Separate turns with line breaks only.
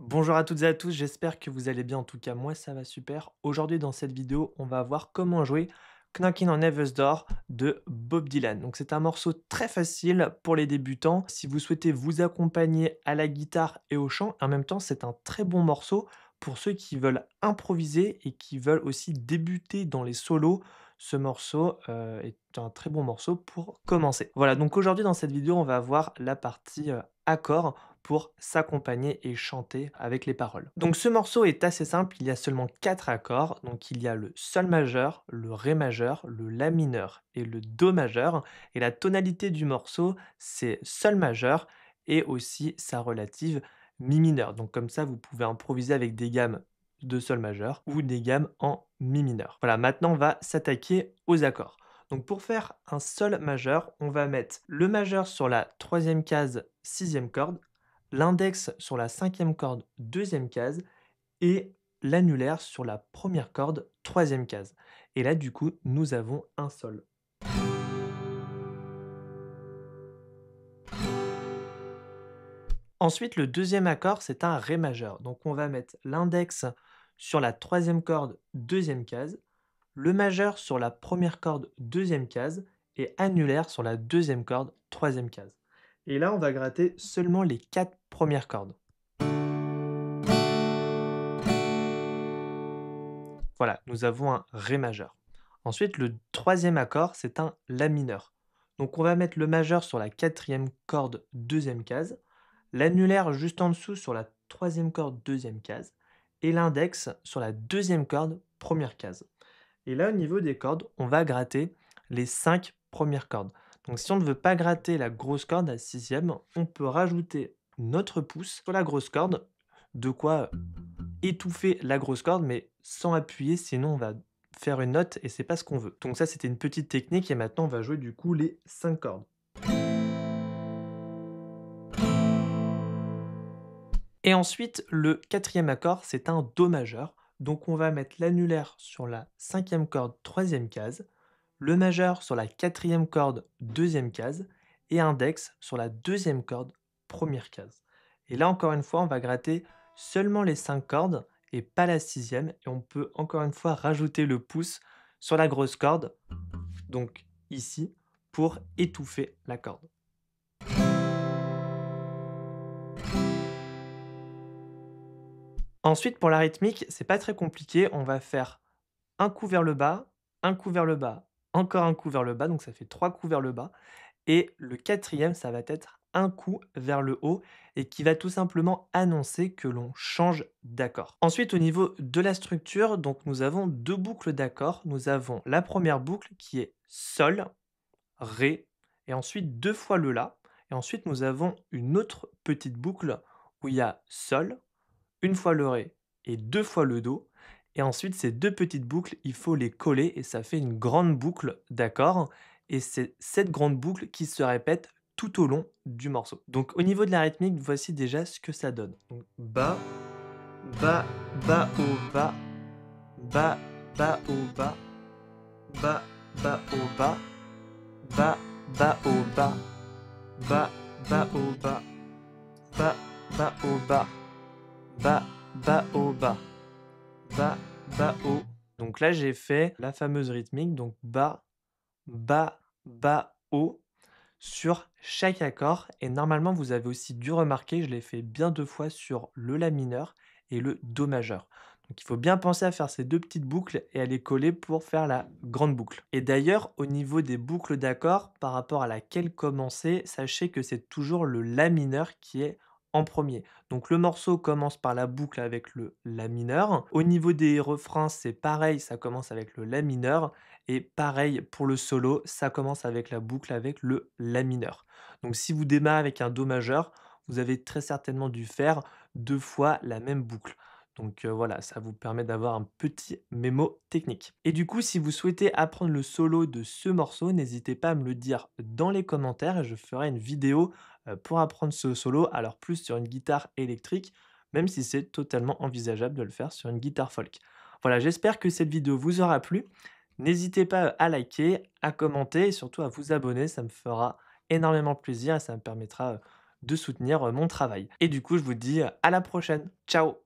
Bonjour à toutes et à tous, j'espère que vous allez bien. En tout cas, moi ça va super. Aujourd'hui, dans cette vidéo, on va voir comment jouer Knockin' on Heaven's Door de Bob Dylan. Donc, c'est un morceau très facile pour les débutants. Si vous souhaitez vous accompagner à la guitare et au chant, en même temps, c'est un très bon morceau pour ceux qui veulent improviser et qui veulent aussi débuter dans les solos. Ce morceau est un très bon morceau pour commencer. Voilà, donc aujourd'hui dans cette vidéo, on va voir la partie accords pour s'accompagner et chanter avec les paroles. Donc ce morceau est assez simple, il y a seulement 4 accords, donc il y a le sol majeur, le ré majeur, le la mineur et le do majeur, et la tonalité du morceau c'est sol majeur et aussi sa relative mi mineur. Donc comme ça vous pouvez improviser avec des gammes de sol majeur ou des gammes en mi mineur. Voilà, maintenant on va s'attaquer aux accords. Donc pour faire un sol majeur, on va mettre le majeur sur la troisième case, sixième corde, l'index sur la cinquième corde, deuxième case, et l'annulaire sur la première corde, troisième case. Et là, du coup, nous avons un sol. Ensuite, le deuxième accord, c'est un ré majeur. Donc, on va mettre l'index sur la troisième corde, deuxième case, le majeur sur la première corde, deuxième case, et annulaire sur la deuxième corde, troisième case. Et là, on va gratter seulement les 4 premières cordes. Voilà, nous avons un ré majeur. Ensuite, le troisième accord, c'est un la mineur. Donc on va mettre le majeur sur la quatrième corde, deuxième case, l'annulaire juste en dessous sur la troisième corde, deuxième case, et l'index sur la deuxième corde, première case. Et là, au niveau des cordes, on va gratter les 5 premières cordes. Donc si on ne veut pas gratter la grosse corde, la sixième, on peut rajouter notre pouce sur la grosse corde, de quoi étouffer la grosse corde, mais sans appuyer, sinon on va faire une note et c'est pas ce qu'on veut. Donc ça, c'était une petite technique et maintenant on va jouer du coup les 5 cordes. Et ensuite, le quatrième accord, c'est un do majeur. Donc on va mettre l'annulaire sur la cinquième corde, troisième case, le majeur sur la quatrième corde, deuxième case, et index sur la deuxième corde, première case. Et là, encore une fois, on va gratter seulement les 5 cordes et pas la sixième. Et on peut encore une fois rajouter le pouce sur la grosse corde, donc ici, pour étouffer la corde. Ensuite, pour la rythmique, c'est pas très compliqué. On va faire un coup vers le bas, un coup vers le bas, encore un coup vers le bas, donc ça fait 3 coups vers le bas. Et le quatrième, ça va être un coup vers le haut et qui va tout simplement annoncer que l'on change d'accord. Ensuite, au niveau de la structure, donc nous avons 2 boucles d'accords. Nous avons la première boucle qui est sol, ré, et ensuite 2 fois le la. Et ensuite, nous avons une autre petite boucle où il y a sol, une fois le ré et 2 fois le do. Et ensuite, ces 2 petites boucles, il faut les coller et ça fait une grande boucle d'accords. Et c'est cette grande boucle qui se répète tout au long du morceau. Donc au niveau de la rythmique, voici déjà ce que ça donne. Donc bas, bas, bas, haut, bas, bas, bas, haut, bas, bas, bas, haut, bas, bas, bas, haut, bas, bas, bas, haut, bas, bas, bas, haut, bas, bas, bas, haut, bas. Bas, bas, haut. Donc là, j'ai fait la fameuse rythmique, donc bas, bas, bas, haut sur chaque accord. Et normalement, vous avez aussi dû remarquer, je l'ai fait bien 2 fois sur le la mineur et le do majeur. Donc il faut bien penser à faire ces 2 petites boucles et à les coller pour faire la grande boucle. Et d'ailleurs, au niveau des boucles d'accords, par rapport à laquelle commencer, sachez que c'est toujours le la mineur qui est en premier. Donc le morceau commence par la boucle avec le la mineur. Au niveau des refrains, c'est pareil, ça commence avec le la mineur. Et pareil pour le solo, ça commence avec la boucle avec le la mineur. Donc si vous démarrez avec un do majeur, vous avez très certainement dû faire 2 fois la même boucle. Donc voilà, ça vous permet d'avoir un petit mémo technique. Et du coup, si vous souhaitez apprendre le solo de ce morceau, n'hésitez pas à me le dire dans les commentaires et je ferai une vidéo pour apprendre ce solo, alors plus sur une guitare électrique, même si c'est totalement envisageable de le faire sur une guitare folk. Voilà, j'espère que cette vidéo vous aura plu. N'hésitez pas à liker, à commenter et surtout à vous abonner, ça me fera énormément plaisir et ça me permettra de soutenir, mon travail. Et du coup, je vous dis, à la prochaine. Ciao!